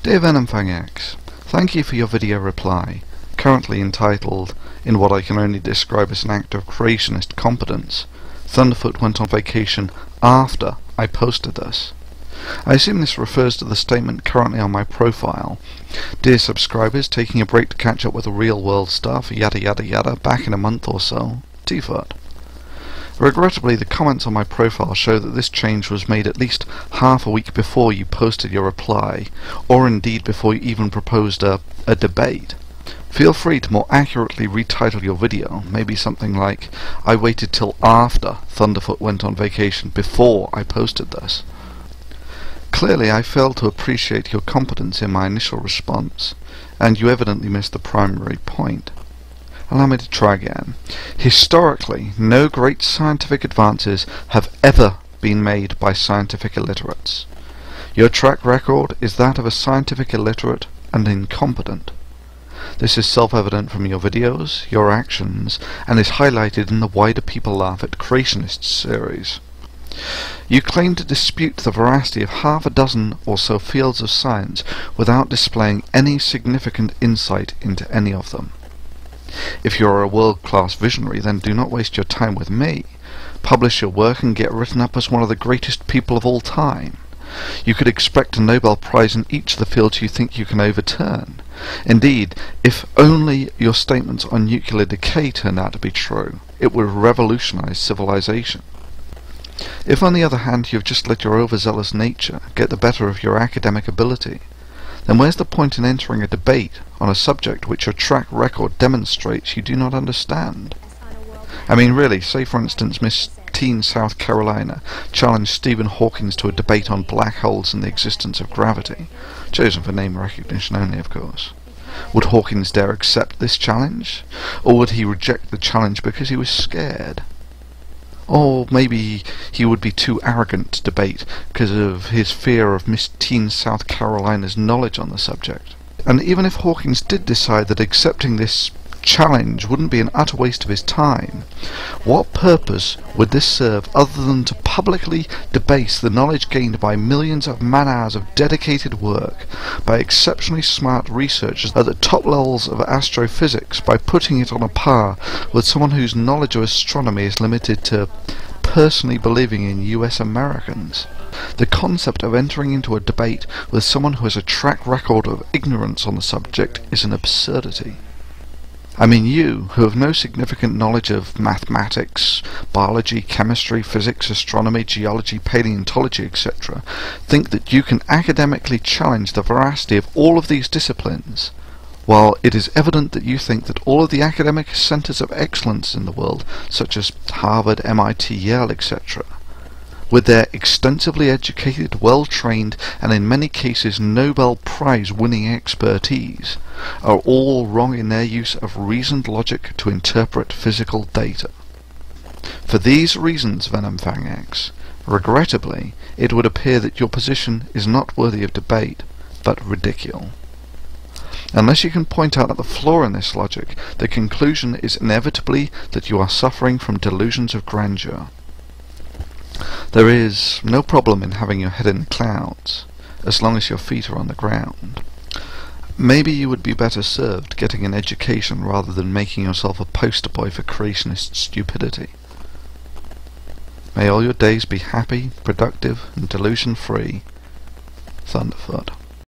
Dear Venomfangx, thank you for your video reply, currently entitled, in what I can only describe as an act of creationist competence, Thunderf00t went on vacation after I posted this. I assume this refers to the statement currently on my profile. Dear subscribers, taking a break to catch up with the real world stuff, yada yada yada, back in a month or so, T-Foot. Regrettably, the comments on my profile show that this change was made at least half a week before you posted your reply, or indeed before you even proposed a debate. Feel free to more accurately retitle your video, maybe something like, I waited till after Thunderf00t went on vacation before I posted this. Clearly I failed to appreciate your competence in my initial response, and you evidently missed the primary point. Allow me to try again. Historically, no great scientific advances have ever been made by scientific illiterates. Your track record is that of a scientific illiterate and incompetent. This is self-evident from your videos, your actions, and is highlighted in the Why Do People Laugh at Creationists series. You claim to dispute the veracity of half a dozen or so fields of science without displaying any significant insight into any of them. If you are a world-class visionary, then do not waste your time with me. Publish your work and get written up as one of the greatest people of all time. You could expect a Nobel Prize in each of the fields you think you can overturn. Indeed, if only your statements on nuclear decay turned out to be true, it would revolutionize civilization. If on the other hand you have just let your overzealous nature get the better of your academic ability, then where's the point in entering a debate on a subject which your track record demonstrates you do not understand? I mean really, say for instance Miss Teen South Carolina challenged Stephen Hawking to a debate on black holes and the existence of gravity, chosen for name recognition only of course. Would Hawkins dare accept this challenge? Or would he reject the challenge because he was scared? Or maybe he would be too arrogant to debate because of his fear of Miss Teen South Carolina's knowledge on the subject. And even if Hawkins did decide that accepting this challenge wouldn't be an utter waste of his time, what purpose would this serve other than to publicly debase the knowledge gained by millions of man-hours of dedicated work by exceptionally smart researchers at the top levels of astrophysics by putting it on a par with someone whose knowledge of astronomy is limited to personally believing in US Americans? The concept of entering into a debate with someone who has a track record of ignorance on the subject is an absurdity. I mean, you, who have no significant knowledge of mathematics, biology, chemistry, physics, astronomy, geology, paleontology, etc., think that you can academically challenge the veracity of all of these disciplines, while it is evident that you think that all of the academic centers of excellence in the world, such as Harvard, MIT, Yale, etc., with their extensively educated, well-trained, and in many cases Nobel Prize-winning expertise, are all wrong in their use of reasoned logic to interpret physical data. For these reasons, Venomfangx, regrettably, it would appear that your position is not worthy of debate, but ridicule. Unless you can point out the flaw in this logic, the conclusion is inevitably that you are suffering from delusions of grandeur. There is no problem in having your head in the clouds, as long as your feet are on the ground. Maybe you would be better served getting an education rather than making yourself a poster boy for creationist stupidity. May all your days be happy, productive, and delusion-free. Thunderf00t.